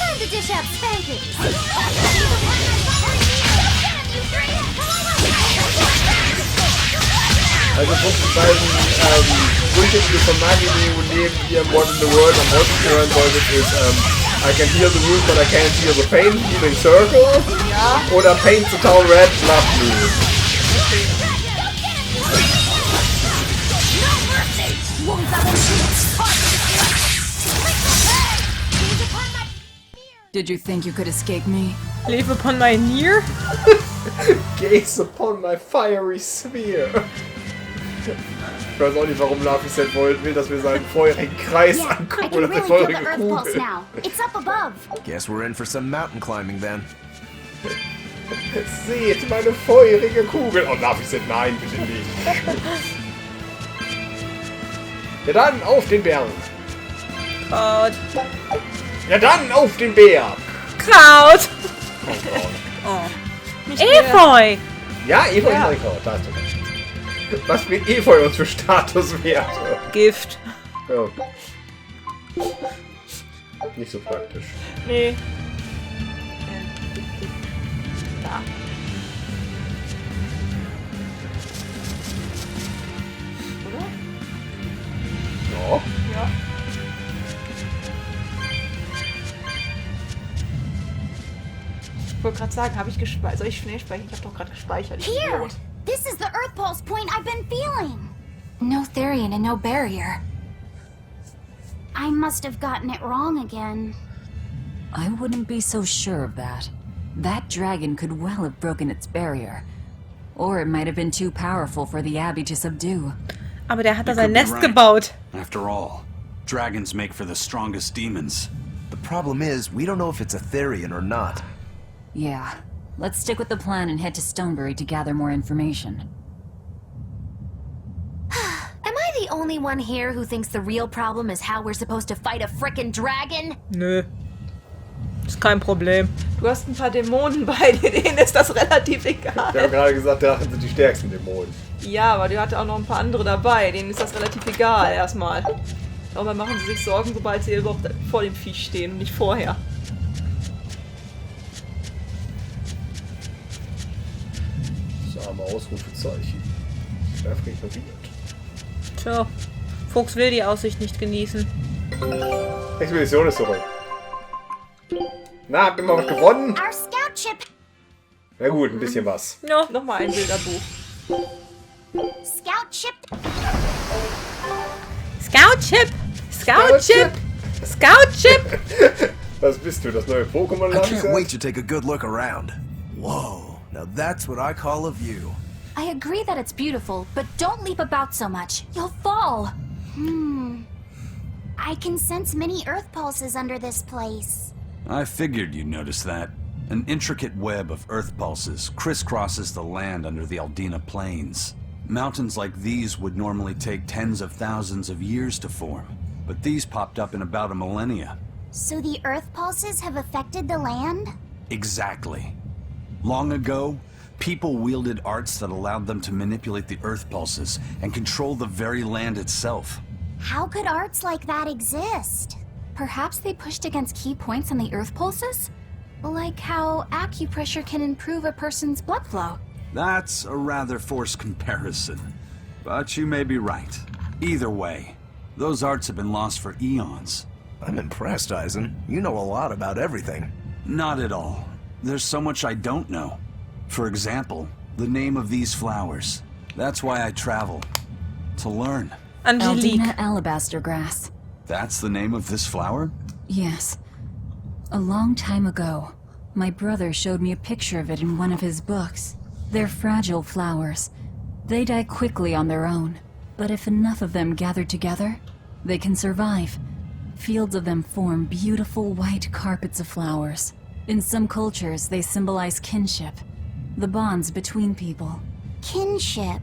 Time to dish out spankings. Also von den beiden Brüchen, die du von Magini und neben hier im What in the World am häufigsten hören solltest, ist I can hear the rules but I can't hear the pain, healing circle. Ja. Oder paint the town red, love me. Did you think you could escape me? Leave upon my near? Gaze upon my fiery sphere. Ich weiß auch nicht, warum Laphicet will, dass wir seinen feurigen Kreis Yeah, I angucken can oder really die feel the feurige earth pulse Kugel. now. It's up above. Guess we're in for some mountain climbing then. Seht meine feurige Kugel. Oh, Laphicet, nein, bitte nicht. Ja dann, auf den Berg. Kraut. Ja dann, auf den Berg. Kraut! Oh Gott. Oh. Efeu! Ja, Efeu Ja. ist Kraut, da hast du recht. Was bringt Efeu uns für Statuswerte? Gift. Ja. Nicht so praktisch. Nee. Da. Oder? Ja. Ja. Ich wollte gerade sagen, habe ich gespeichert? Soll ich schnell speichern? Ich habe doch gerade gespeichert. Ich Here! Idiot. This is the earth pulse point I've been feeling. No Therian and no barrier. I must have gotten it wrong again. I wouldn't be so sure of that. That dragon could well have broken its barrier. Or it might have been too powerful for the Abbey to subdue. Aber der hat da You sein could be Nest right. gebaut. After all, dragons make for the strongest demons. The problem is, we don't know if it's a Therian or not. Yeah. Let's stick with the plan and head to Stonebury to gather more information. Am I the only one here who thinks the real problem is how we're supposed to fight a frickin' dragon? Nö. Ist kein Problem. Du hast ein paar Dämonen bei dir, denen ist das relativ Wir haben egal. gerade gesagt, Drachen sind die stärksten Dämonen. Ja, aber die hatte auch noch ein paar andere dabei, denen ist das relativ egal erstmal. Darüber machen sie sich Sorgen, sobald sie überhaupt vor dem Viech stehen und nicht vorher. Das arme Ausrufezeichen. Einfach ignoriert. Tja, Fuchs will die Aussicht nicht genießen. Expedition ist zurück. Na, habt ihr mal was gewonnen? Our scout ship. Na gut, ein bisschen was. Ja, nochmal ein Bilderbuch. Scout ship. Scout Chip! Scout Chip! Scout Chip! Was bist du, das neue Pokémon? I can't wait to take a good look around. Whoa, now that's what I call a view. I agree that it's beautiful, but don't leap about so much. You'll fall. I can sense many earth pulses under this place. I figured you'd notice that. An intricate web of earth pulses crisscrosses the land under the Aldina Plains. Mountains like these would normally take tens of thousands of years to form, but these popped up in about a millennia. So the earth pulses have affected the land? Exactly. Long ago, people wielded arts that allowed them to manipulate the earth pulses and control the very land itself. How could arts like that exist? Perhaps they pushed against key points on the earth pulses? Like how acupressure can improve a person's blood flow. That's a rather forced comparison, but you may be right. Either way, those arts have been lost for eons. I'm impressed, Eisen. You know a lot about everything. Not at all. There's so much I don't know. For example, the name of these flowers. That's why I travel. To learn. Angelique. Aldina alabaster grass. That's the name of this flower? Yes. A long time ago, my brother showed me a picture of it in one of his books. They're fragile flowers. They die quickly on their own. But if enough of them gather together, they can survive. Fields of them form beautiful white carpets of flowers. In some cultures, they symbolize kinship, the bonds between people. Kinship.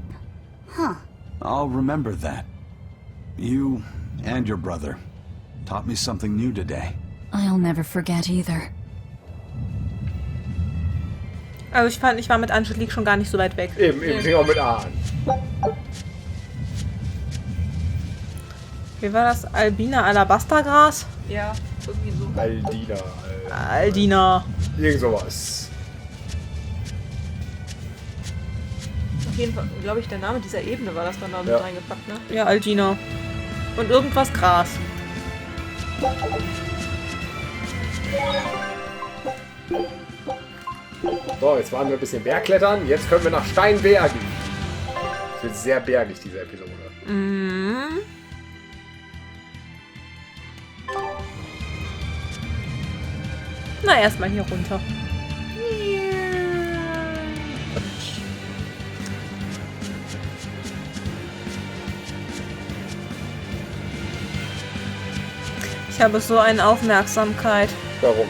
Huh. I'll remember that. You and your brother taught me something new today. I'll never forget either. Also ich war mit Angelique schon gar nicht so weit weg. Eben fing auch mit A an. Wie war das? Albina Alabastergras? Ja. Irgendwie so. Aldina. Aldina. Irgend sowas. Auf jeden Fall, glaube ich, der Name dieser Ebene war das dann da mit reingepackt, ne? Ja, Aldina. Und irgendwas Gras. So, jetzt waren wir ein bisschen Bergklettern. Jetzt können wir nach Steinbergen. Es wird sehr bergig, diese Episode. Mhm. Na, erstmal hier runter. Ich habe so eine Aufmerksamkeit. Warum?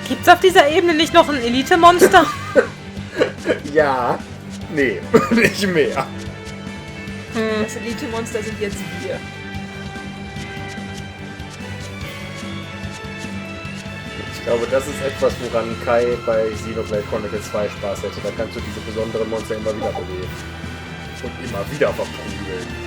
Gibt's auf dieser Ebene nicht noch ein Elite-Monster? Ja. Nee, nicht mehr. Das Elite-Monster sind jetzt wir. Ich glaube, das ist etwas, woran Kai bei Xenoblade Chronicles 2 Spaß hätte. Da kannst du diese besonderen Monster immer wieder bewegen. Und immer wieder verprügeln.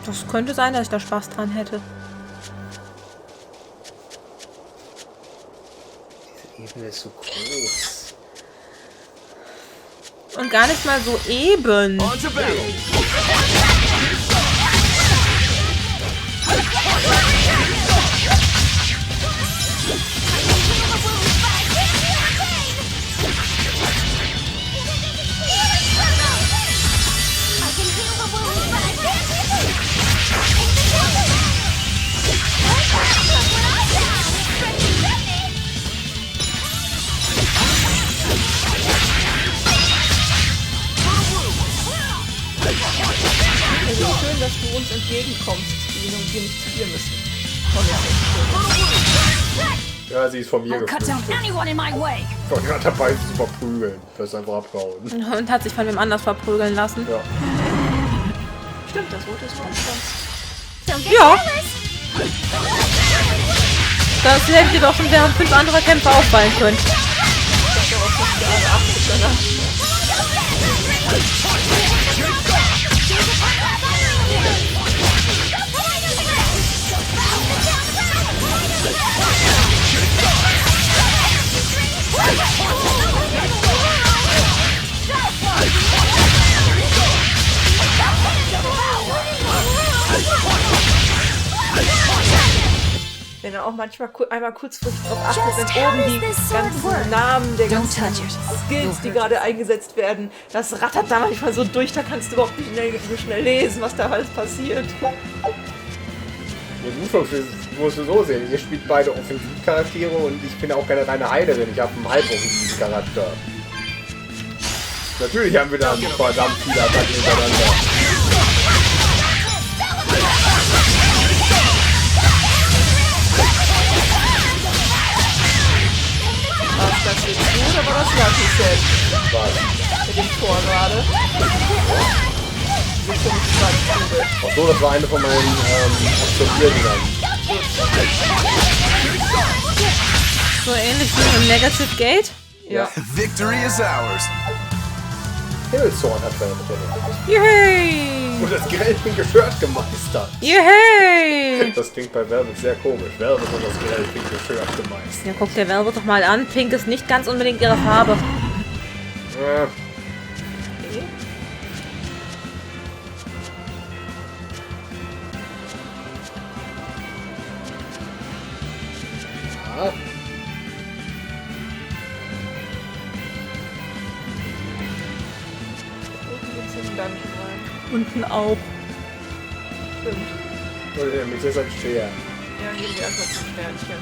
Das könnte sein, dass ich da Spaß dran hätte. Diese Ebene ist so groß. Und gar nicht mal so eben. On to battle! Also schön, dass du uns entgegenkommst, Stine, und wir nicht zu dir müssen. Ja, sie ist von mir I'll cut down geflüchtet. anyone in my way. Ich war gerade dabei, sie zu verprügeln. Das ist einfach abgehauen. Und hat sich von wem anders verprügeln lassen. Ja. Stimmt, das rote ist von uns. Ja. Das hätte dir doch schon während 5 anderer Kämpfe auffallen können. Wenn er auch manchmal einmal kurzfristig darauf achtet, wenn oben die ganzen Namen der ganzen Skills, die gerade eingesetzt werden, das rattert da manchmal so durch, da kannst du überhaupt nicht schnell lesen, was da alles passiert. Du musst du so sehen, ihr spielt beide Offensivcharaktere und ich bin auch keine reine Heilerin, ich habe einen halboffensiven Charakter. Natürlich haben wir da verdammt viele Attacken hintereinander. War das jetzt gut oder war das Lucky Set? Was? Mit dem Tor gerade. Diese komische Schwarzkugel. Achso, das war eine von meinen Absorbierten dann. So ähnlich wie im Negative Gate. Ja. Victory is ours! Himmelszorn hat er mit Yay! und das grellpinke Shirt gemeistert. Yay! Das klingt bei Velvet sehr komisch. Velvet hat das grellpinke Shirt gemeistert. Ja, guck der Velvet doch mal an. Pink ist nicht ganz unbedingt ihre Farbe. Ja. Jetzt in den Dungeon rein. Unten auch. Stimmt. Und der Mix ist halt schwer. Ja, gehen wir erstmal zum Sternchen.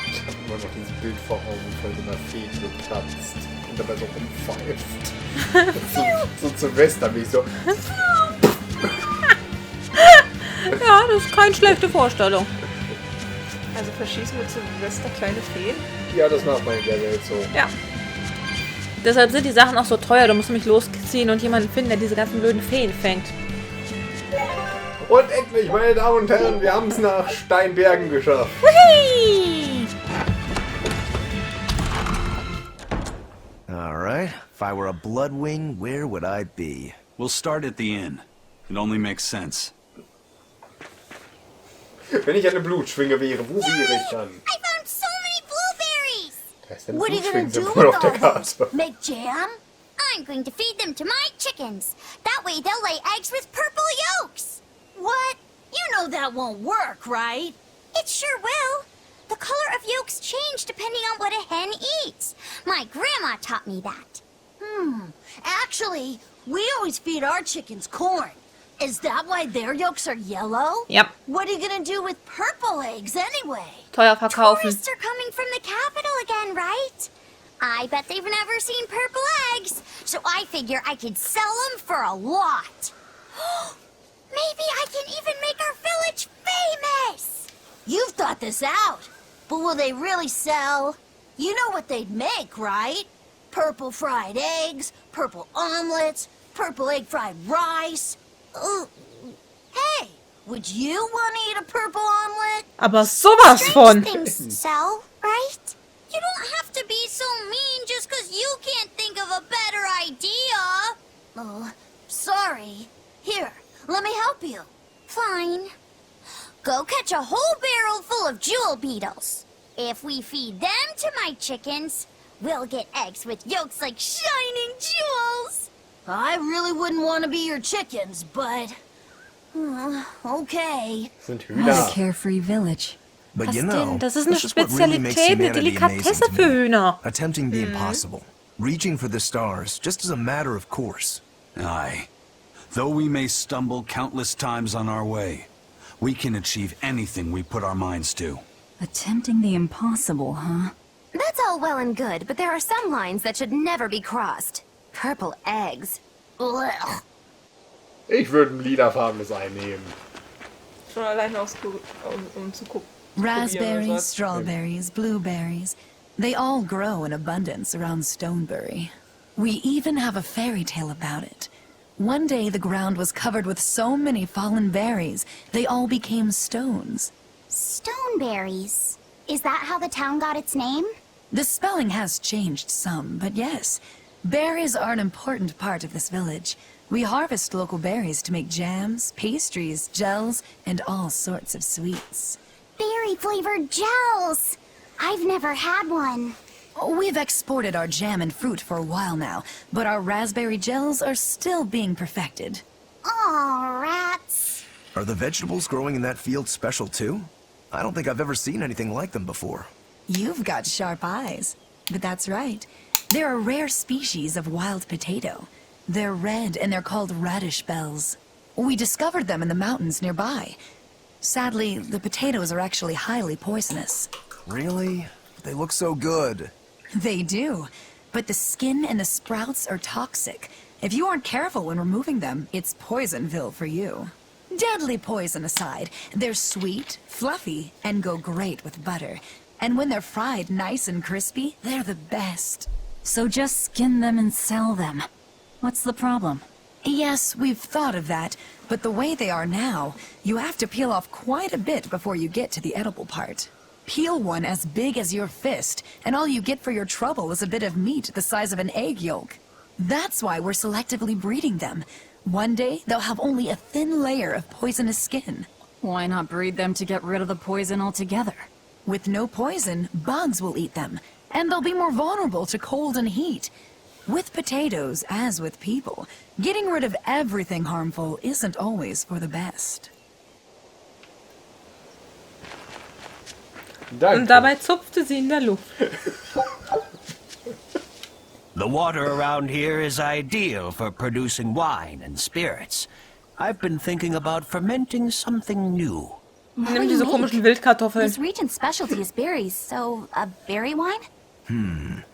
Ich habe immer noch dieses Bild vor Augen von so einer Fee, die so tanzt und dabei so rumpfeift. so Silvestermäßig so. Ja, das ist keine schlechte Vorstellung. Also verschießen wir zu Silvester kleine Feen? Ja, das macht man in der Welt so. Ja. Deshalb sind die Sachen auch so teuer. Du musst nämlich losziehen und jemanden finden, der diese ganzen blöden Feen fängt. Und endlich, meine Damen und Herren, wir haben es nach Steinbergen geschafft. Alright, if I were a bloodwing, where would I be? We'll start at the inn. It only makes sense. Wenn ich eine Blutschwinge wäre, wo wäre ich dann? I found so many blueberries! Da ist eine What are you gonna do Blutschwinge-Symbol with auf der all those? Karte. Make jam? I'm going to feed them to my chickens. That way they'll lay eggs with purple yolks. What? You know that won't work, right? It sure will. The color of yolks change depending on what a hen eats. My grandma taught me that. Actually, we always feed our chickens corn. Is that why their yolks are yellow? Yep. What are you gonna do with purple eggs anyway? Teuer verkaufen. Tourists are coming from the capital again, right? I bet they've never seen purple eggs, so I figure I could sell them for a lot. Maybe I can even make our village famous! You've thought this out. But will they really sell? You know what they'd make, right? Purple fried eggs, purple omelets, purple egg fried rice. Hey, would you want to eat a purple omelet? Aber sowas von. Strange things sell, right? You don't have to be so mean just 'cause you can't think of a better idea. Oh, sorry. Here, let me help you. Fine. Go catch a whole barrel full of jewel beetles. If we feed them to my chickens, we'll get eggs with yolks like shining jewels. I really wouldn't want to be your chickens, but... okay. Sind What a Hühner. carefree village. But Was you know, denn? Das ist eine this is what really makes Spezialität, eine humanity amazing Delikatesse to für me. Hühner. Attempting the impossible. Reaching for the stars, just as a matter of course. Aye. Though we may stumble countless times on our way, we can achieve anything we put our minds to. Attempting the impossible, huh? That's all well and good, but there are some lines that should never be crossed. Purple eggs. Blech. Ich würde ein lilafarbenes Ei nehmen. Schon allein um zu gucken. Raspberries, strawberries, blueberries. They all grow in abundance around Stonebury. We even have a fairy tale about it. One day the ground was covered with so many fallen berries, they all became stones. Stoneberries. Is that how the town got its name? The spelling has changed some, but yes. Berries are an important part of this village. We harvest local berries to make jams, pastries, gels, and all sorts of sweets. Berry-flavored gels. I've never had one. We've exported our jam and fruit for a while now, but our raspberry gels are still being perfected. Aw, rats. Are the vegetables growing in that field special too? I don't think I've ever seen anything like them before. You've got sharp eyes. But that's right. They're a rare species of wild potato. They're red and they're called radish bells. We discovered them in the mountains nearby. Sadly, the potatoes are actually highly poisonous. Really? They look so good. They do. But the skin and the sprouts are toxic. If you aren't careful when removing them, it's Poisonville for you. Deadly poison aside, they're sweet, fluffy, and go great with butter. And when they're fried nice and crispy, they're the best. So just skin them and sell them. What's the problem? Yes, we've thought of that, but the way they are now, you have to peel off quite a bit before you get to the edible part. Peel one as big as your fist, and all you get for your trouble is a bit of meat the size of an egg yolk. That's why we're selectively breeding them. One day, they'll have only a thin layer of poisonous skin. Why not breed them to get rid of the poison altogether? With no poison, bugs will eat them, and they'll be more vulnerable to cold and heat. With potatoes, as with people, getting rid of everything harmful isn't always for the best. Und dabei zupfte sie in der Luft. The water around here is ideal for producing wine and spirits. I've been thinking about fermenting something new. Nimm diese komischen Wildkartoffeln. This region's specialty is berries, so a berry wine?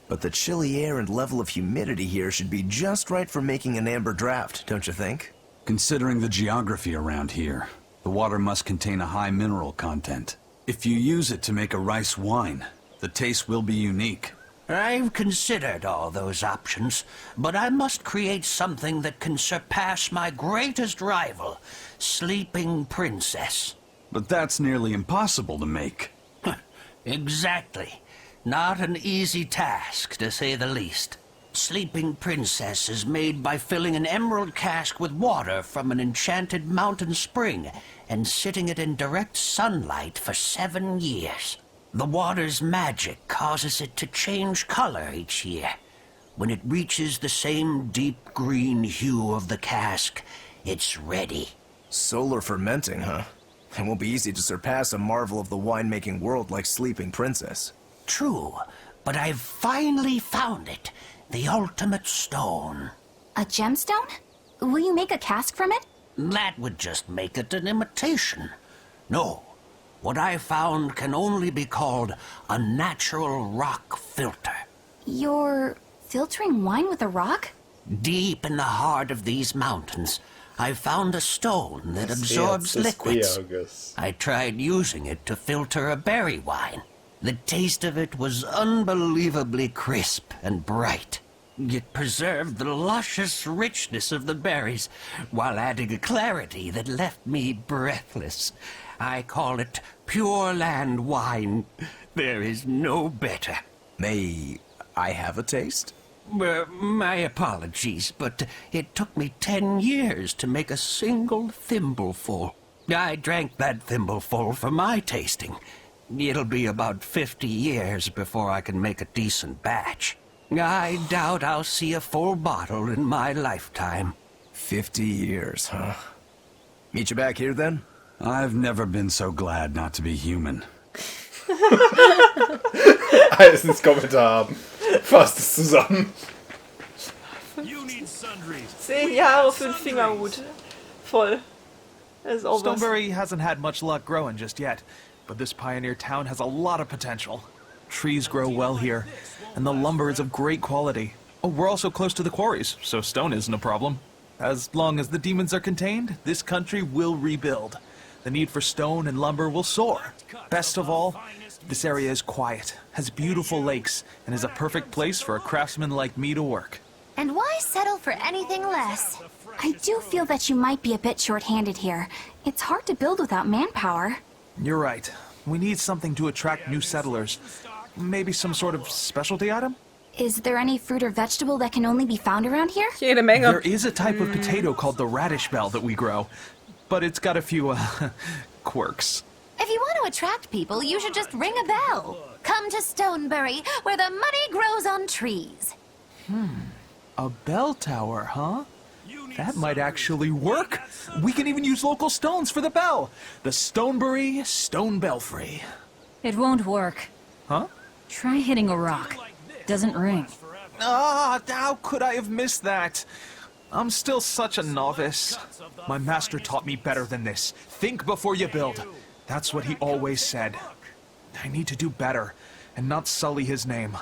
But the chilly air and level of humidity here should be just right for making an amber draft, don't you think? Considering the geography around here, the water must contain a high mineral content. If you use it to make a rice wine, the taste will be unique. I've considered all those options, but I must create something that can surpass my greatest rival, Sleeping Princess. But that's nearly impossible to make. Exactly. Not an easy task, to say the least. Sleeping Princess is made by filling an emerald cask with water from an enchanted mountain spring and sitting it in direct sunlight for 7 years. The water's magic causes it to change color each year. When it reaches the same deep green hue of the cask, it's ready. Solar fermenting, huh? It won't be easy to surpass a marvel of the winemaking world like Sleeping Princess. True, but I've finally found it. The ultimate stone. A gemstone? Will you make a cask from it? That would just make it an imitation. No, what I found can only be called a natural rock filter. You're filtering wine with a rock? Deep in the heart of these mountains, I found a stone that absorbs liquids. I tried using it to filter a berry wine. The taste of it was unbelievably crisp and bright. It preserved the luscious richness of the berries, while adding a clarity that left me breathless. I call it Pure Land wine. There is no better. May I have a taste? My apologies, but it took me 10 years to make a single thimbleful. I drank that thimbleful for my tasting. It'll be about 50 years before I can make a decent batch. I doubt I'll see a full bottle in my lifetime. 50 years, huh? Meet you back here, then? I've never been so glad not to be human. Alles ins Kommentar haben. Fasst es zusammen. 10 Jahre für den Fingerhut. Voll. Das ist auch was. Stoneberry hasn't had much luck growing just yet, but this pioneer town has a lot of potential. Trees grow well here, and the lumber is of great quality. Oh, we're also close to the quarries, so stone isn't a problem. As long as the demons are contained, this country will rebuild. The need for stone and lumber will soar. Best of all, this area is quiet, has beautiful lakes, and is a perfect place for a craftsman like me to work. And why settle for anything less? I do feel that you might be a bit short-handed here. It's hard to build without manpower. You're right. We need something to attract new settlers. Maybe some sort of specialty item? Is there any fruit or vegetable that can only be found around here? Jede Menge. There is a type of potato called the radish bell that we grow, but it's got a few, quirks. If you want to attract people, you should just ring a bell. Come to Stonebury, where the money grows on trees. A bell tower, huh? That might actually work. We can even use local stones for the bell. The Stonebury Stone Belfry. It won't work. Huh? Try hitting a rock. Doesn't ring. Ah, how could I have missed that? I'm still such a novice. My master taught me better than this. Think before you build. That's what he always said. I need to do better and not sully his name.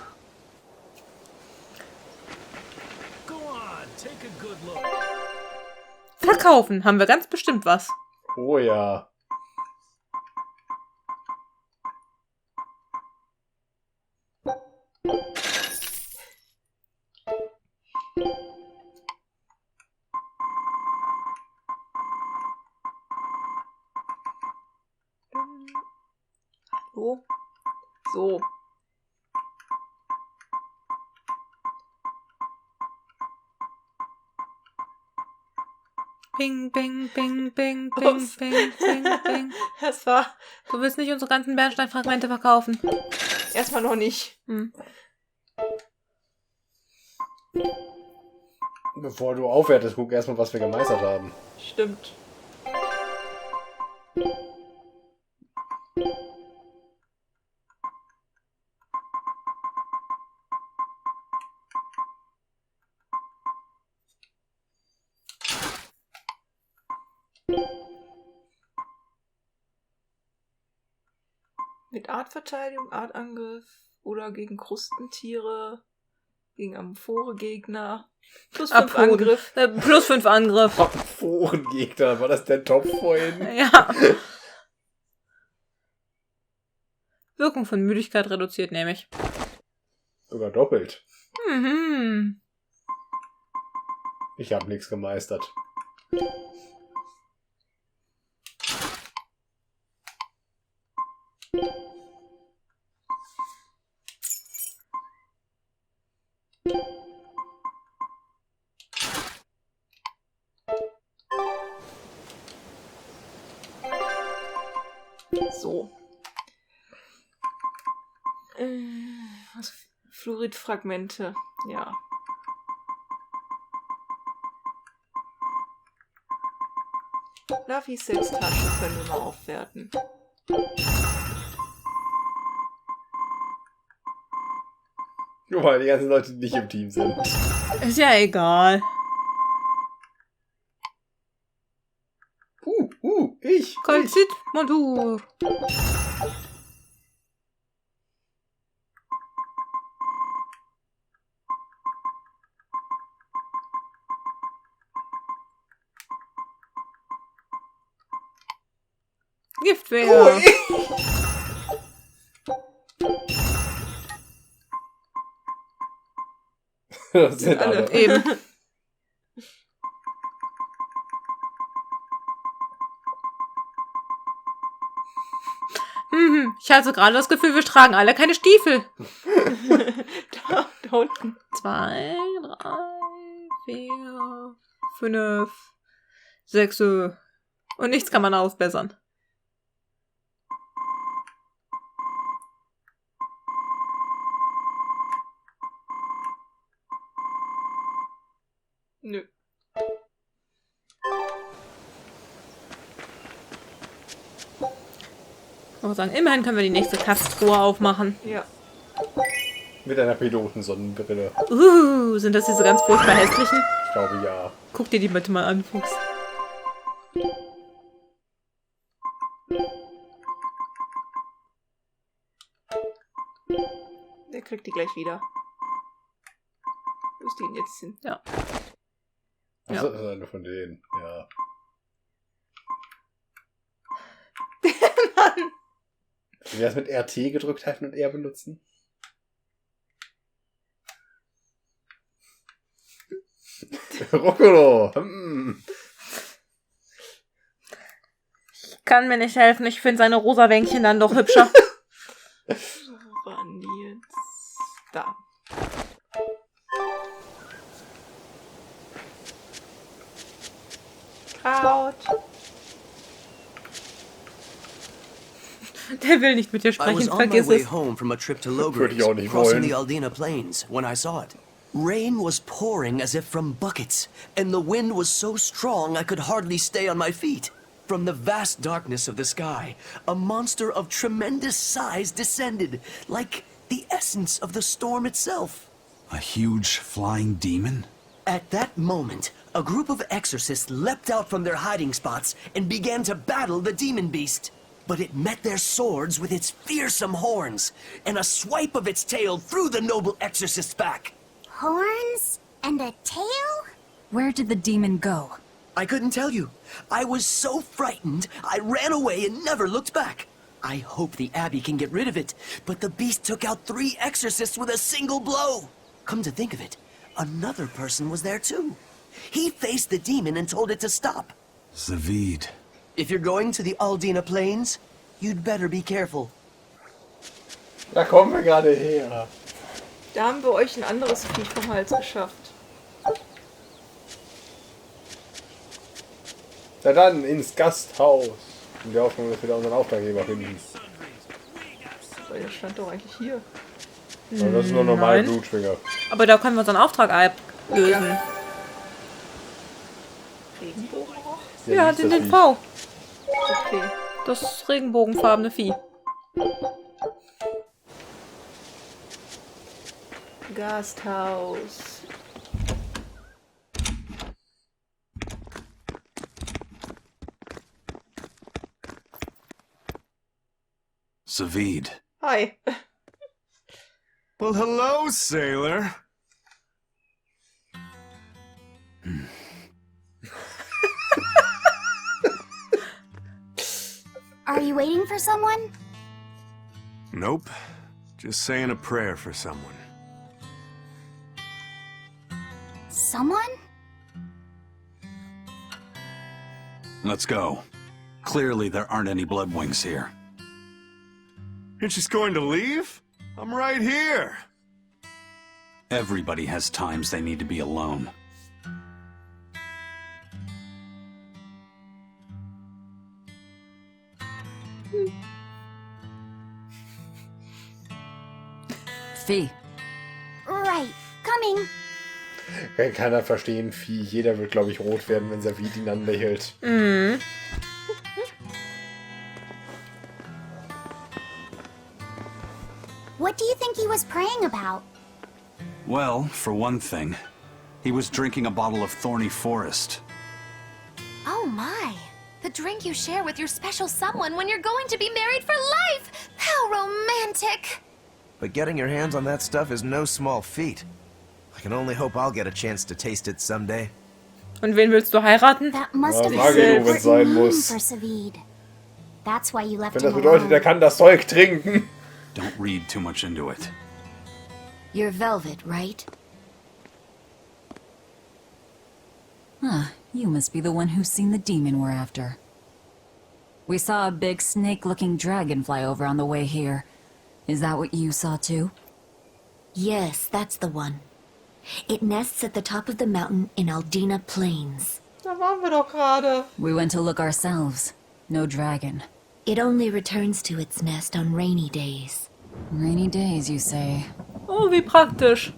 Verkaufen. Haben wir ganz bestimmt was. Oh ja. So. So. Bing, bing, bing, bing, bing, bing, bing, bing. Das war... Du willst nicht unsere ganzen Bernsteinfragmente verkaufen. Erstmal noch nicht. Bevor du aufwertest, guck erstmal, was wir gemeistert haben. Stimmt. Mit Artverteidigung, Artangriff oder gegen Krustentiere, gegen Amphore-Gegner. Plus 5 Angriff. Plus 5 Angriff. Amphorengegner, war das der Topf vorhin? Ja. Wirkung von Müdigkeit reduziert, nämlich. Sogar doppelt. Mhm. Ich habe nichts gemeistert. So. Was? Fluoridfragmente. Ja. Fluffys Sextasche können wir mal aufwerten. Guck mal, die ganzen Leute, die nicht im Team sind. Ist ja egal. Ich. Kalzitmontur. Giftwehr. Das sind alle. Eben. Ich hatte gerade das Gefühl, wir tragen alle keine Stiefel. Da unten. 2, 3, 4, 5, 6. Und nichts kann man ausbessern. Nö. Ich muss sagen, immerhin können wir die nächste Kasstruhe aufmachen. Ja. Mit einer Pilotensonnenbrille. Sind das diese ganz furchtbar hässlichen? Ich glaube ja. Guck dir die bitte mal an, Fuchs. Der kriegt die gleich wieder. Wo ist die denn jetzt hin? Ja. Das ist eine von denen, ja. Mann! Wie das mit RT gedrückt halten und R benutzen? Roccolo! Ich kann mir nicht helfen, ich finde seine rosa Wänkchen dann doch hübscher. Wo waren die jetzt? Da. Kraut. Der will nicht mit dir I was sprechen, on my vergiss way es. home from a trip to Würde ich auch Logres, nicht crossing wollen. the Aldina Plains, when I saw it. Rain was pouring as if from buckets, and the wind was so strong I could hardly stay on my feet. From the vast darkness of the sky, a monster of tremendous size descended, like the essence of the storm itself. A huge flying demon? At that moment, a group of exorcists leapt out from their hiding spots and began to battle the demon beast. But it met their swords with its fearsome horns, and a swipe of its tail threw the noble exorcist's back. Horns and a tail? Where did the demon go? I couldn't tell you. I was so frightened, I ran away and never looked back. I hope the Abbey can get rid of it, but the beast took out 3 exorcists with a single blow. Come to think of it, another person was there too. He faced the demon and told it to stop. Zavid. If you're going to the Aldina Plains, you'd better be careful. Da kommen wir gerade her. Da haben wir euch ein anderes Viech vom Hals geschafft. Na dann, ins Gasthaus. In der Hoffnung, dass wir da unseren Auftraggeber finden. Weil der stand doch eigentlich hier. Aber das ist nur normal Nein. Blutschwinger. Aber da können wir unseren Auftrag ablösen. Regenbogenroch? Ja, liest das den Viech. V. Okay. Das regenbogenfarbene Vieh. Gasthaus. Zavid. Hi. Well, hello, sailor. Are you waiting for someone? Nope. Just saying a prayer for someone. Someone? Let's go. Clearly there aren't any bloodwings here. You're just going to leave? I'm right here. Everybody has times they need to be alone. Vieh. Right, coming. Kann keiner verstehen, Vieh. Jeder wird, glaube ich, rot werden, wenn Savid ihn anlächelt. Mhm. What do you think he was praying about? Well, for one thing, he was drinking a bottle of thorny forest. Oh my. The drink you share with your special someone when you're going to be married for life! How romantic! But getting your hands on that stuff is no small feat. I can only hope I'll get a chance to taste it someday. Und wen willst du heiraten? That must have Magelu, been wenn's sein muss. for Savid. That's why you left Wenn him das bedeutet, alone. er kann das Zeug trinken. Don't read too much into it. You're Velvet, right? Huh, you must be the one who's seen the demon we're after. We saw a big snake-looking dragon fly over on the way here. Is that what you saw too? Yes, that's the one. It nests at the top of the mountain in Aldina Plains. Da waren wir doch gerade. We went to look ourselves. No dragon. It only returns to its nest on rainy days. Rainy days, you say? Oh, wie praktisch.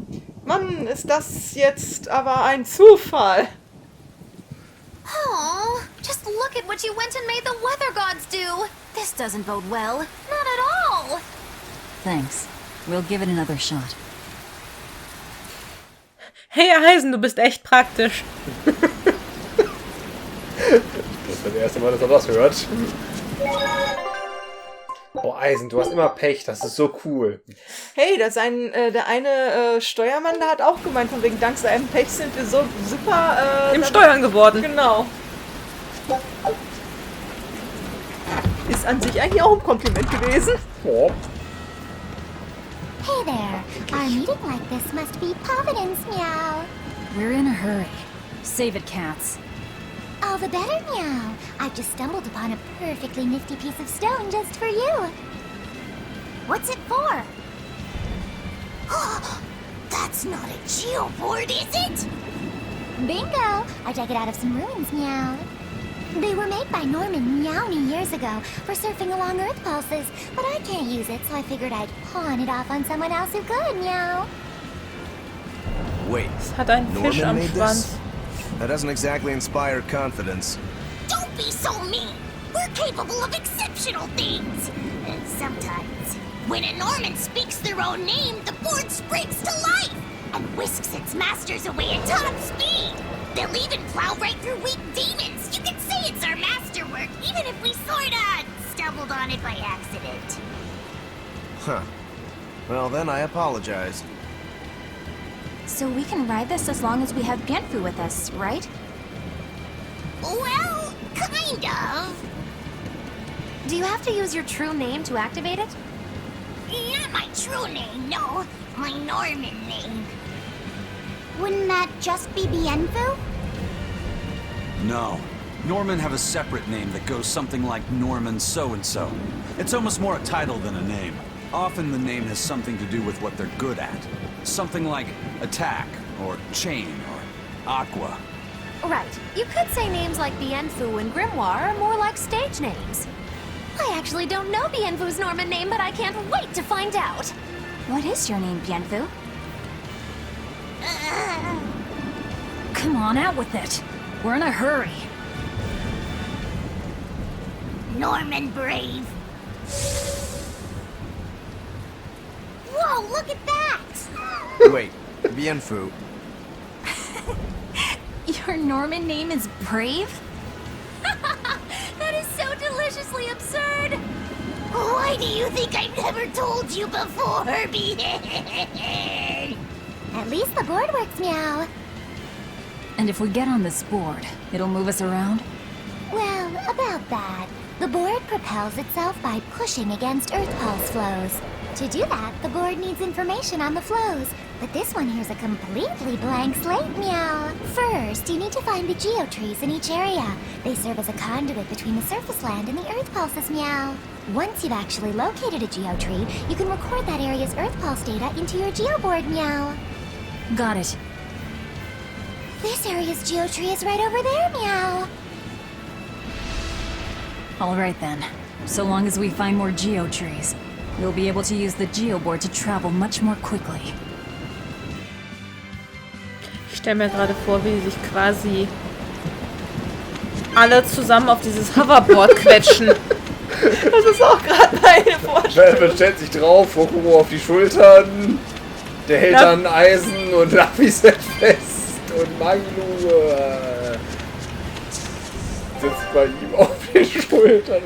Mann, ist das jetzt aber ein Zufall. Oh, just look at what you went and made the weather gods do. This doesn't bode well. Not at all. Thanks. We'll give it another shot. Hey Eisen, du bist echt praktisch. Das ist das erste Mal, dass er das hört. Oh, Eisen, du hast immer Pech. Das ist so cool. Hey, der eine Steuermann, der hat auch gemeint, von wegen dank seinem Pech sind wir so super im Steuern geworden. Genau. Ist an sich eigentlich auch ein Kompliment gewesen. Oh. Hey there. Our meeting like this must be Providence, meow. We're in a hurry. Save it, cats. All the better, meow. I've just stumbled upon a perfectly nifty piece of stone just for you. What's it for? That's not a geoboard, is it? Bingo! I dug it out of some ruins, meow. They were made by Norman Meowny years ago for surfing along Earth pulses, but I can't use it, so I figured I'd pawn it off on someone else who could, meow. Wait, Es hat einen Fisch Norman am made Schwanz. this? That doesn't exactly inspire confidence. Don't be so mean. We're capable of exceptional things. Sometimes. When a Norman speaks their own name, the board springs to life and whisks its masters away at top speed. They'll even plow right through weak demons. You can say it's our masterwork, even if we sorta stumbled on it by accident. Huh. Well, then I apologize. So we can ride this as long as we have Bienfu with us, right? Well, kind of. Do you have to use your true name to activate it? Not my true name, no. My Norman name. Wouldn't that just be Bienfu? No. Norman have a separate name that goes something like Norman so-and-so. It's almost more a title than a name. Often the name has something to do with what they're good at. Something like attack, or chain, or aqua. Right. You could say names like Bienfu and Grimoire are more like stage names. I actually don't know Bienfu's Norman name, but I can't wait to find out. What is your name, Bienfu? Come on, out with it. We're in a hurry. Norman Brave. Whoa, look at that! Wait, Bienfu. Your Norman name is Brave? That is so deliciously absurd! Why do you think I've never told you before, At least the board works, meow. And if we get on this board, it'll move us around? Well, about that. The board propels itself by pushing against Earth pulse flows. To do that, the board needs information on the flows, but this one here's a completely blank slate, meow. First, you need to find the geotrees in each area. They serve as a conduit between the surface land and the Earth pulses, meow. Once you've actually located a geotree, you can record that area's Earth pulse data into your geoboard, meow. Got it. This area's geotree is right over there, meow. All right then. So long as we find more geotrees, we'll be able to use the geoboard to travel much more quickly. Ich stelle mir gerade vor, wie sich quasi alle zusammen auf dieses Hoverboard quetschen. Das ist auch gerade meine Vorstellung. Man stellt sich drauf, Rokumo auf die Schultern, der hält dann Eisen und Lapis fest und Magilu sitzt bei ihm auf die Schultern.